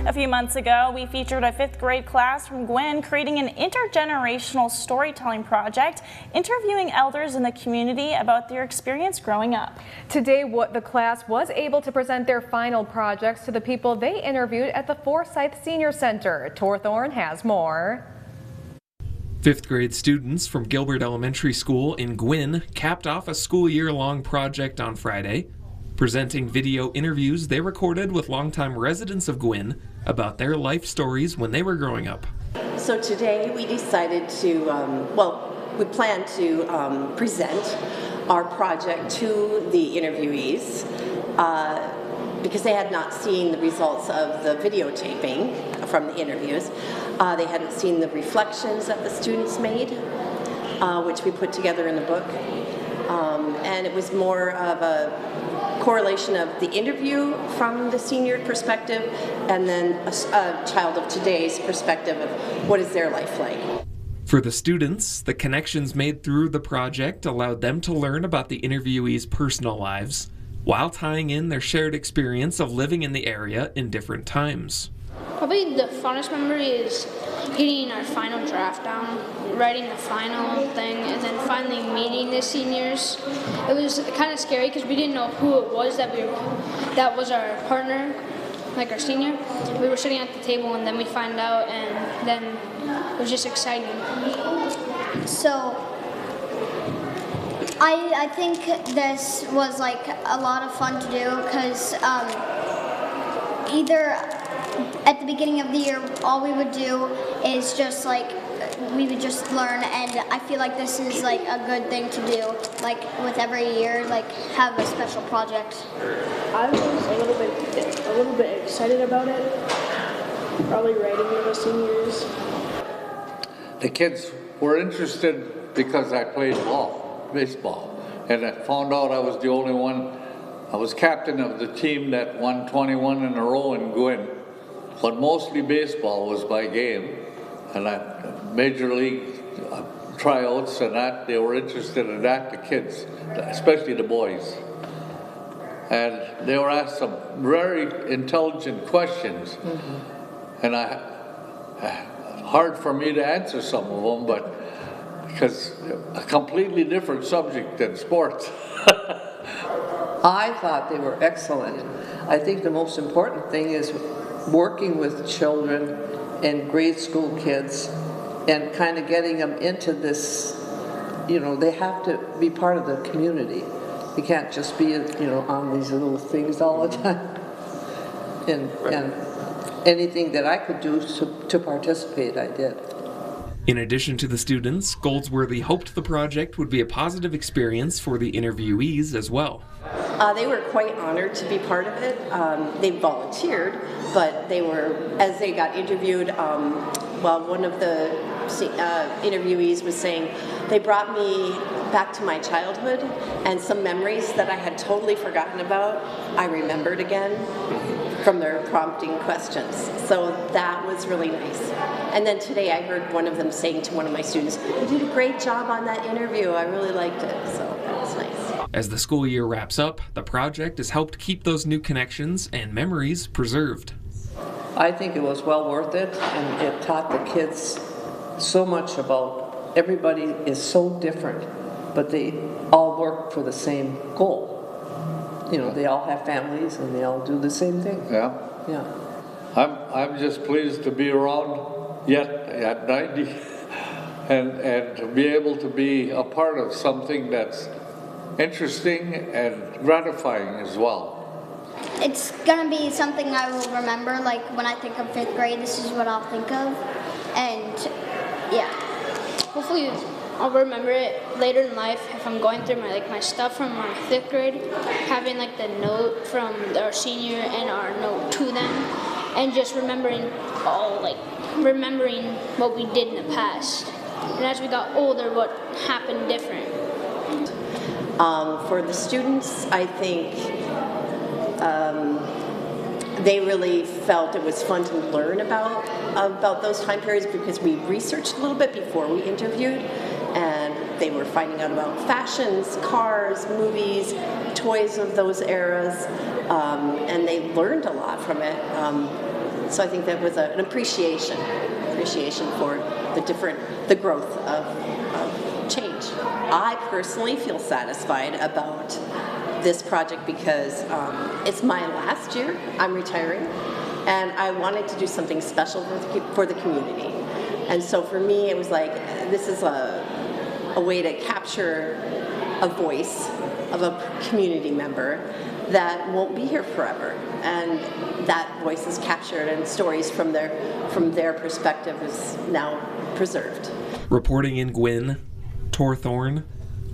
A few months ago, we featured a 5th grade class from Gwinn creating an intergenerational storytelling project, interviewing elders in the community about their experience growing up. Today, the class was able to present their final projects to the people they interviewed at the Forsyth Senior Center. Tor Thorne has more. 5th grade students from Gilbert Elementary School in Gwinn capped off a school year-long project on Friday, presenting video interviews they recorded with longtime residents of Gwinn about their life stories when they were growing up. So today we decided to, we plan to present our project to the interviewees because they had not seen the results of the videotaping from the interviews. They hadn't seen the reflections that the students made, which we put together in the book. And it was more of a correlation of the interview from the senior perspective and then a child of today's perspective of what is their life like. For the students, the connections made through the project allowed them to learn about the interviewees' personal lives, while tying in their shared experience of living in the area in different times. Probably the funnest memory is getting our final draft down, writing the final thing, and then finally meeting the seniors. It was kind of scary because we didn't know who it was that was our partner, like our senior. We were sitting at the table and then we find out, and then it was just exciting. So I think this was like a lot of fun to do because either at the beginning of the year, all we would do is just like, we would just learn, and I feel like this is like a good thing to do, like with every year, like have a special project. I was a little bit excited about it, probably writing with the seniors. The kids were interested because I played baseball, and I found out I was the only one. I was captain of the team that won 21 in a row in Gwinn. But mostly baseball was my game, and major league tryouts and that, they were interested in that, the kids, especially the boys. And they were asked some very intelligent questions, and hard for me to answer some of them, but because a completely different subject than sports. I thought they were excellent. I think the most important thing is working with children and grade school kids and kind of getting them into this, they have to be part of the community. You can't just be, on these little things all the time. And anything that I could do to participate, I did. In addition to the students, Goldsworthy hoped the project would be a positive experience for the interviewees as well. They were quite honored to be part of it. They volunteered, but they were, as they got interviewed, one of the interviewees was saying, they brought me back to my childhood, and some memories that I had totally forgotten about, I remembered again from their prompting questions. So that was really nice. And then today I heard one of them saying to one of my students, you did a great job on that interview, I really liked it, so that was nice. As the school year wraps up, the project has helped keep those new connections and memories preserved. I think it was well worth it, and it taught the kids so much about everybody is so different, but they all work for the same goal. They all have families and they all do the same thing. Yeah. I'm just pleased to be around yet at 90 and to be able to be a part of something that's interesting and gratifying as well. It's gonna be something I will remember, like when I think of 5th grade, this is what I'll think of, and yeah. Hopefully I'll remember it later in life if I'm going through my stuff from my 5th grade, having like the note from our senior and our note to them, and just remembering what we did in the past. And as we got older, what happened different. For the students, I think they really felt it was fun to learn about those time periods because we researched a little bit before we interviewed, and they were finding out about fashions, cars, movies, toys of those eras, and they learned a lot from it. So I think that was an appreciation for the growth of change. I personally feel satisfied about this project because it's my last year. I'm retiring, and I wanted to do something special for the community. And so for me, it was like, this is a way to capture a voice of a community member that won't be here forever, and that voice is captured, and stories from their perspective is now preserved. Reporting in Gwinn, Tor Thorne,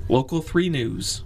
Local 3 News.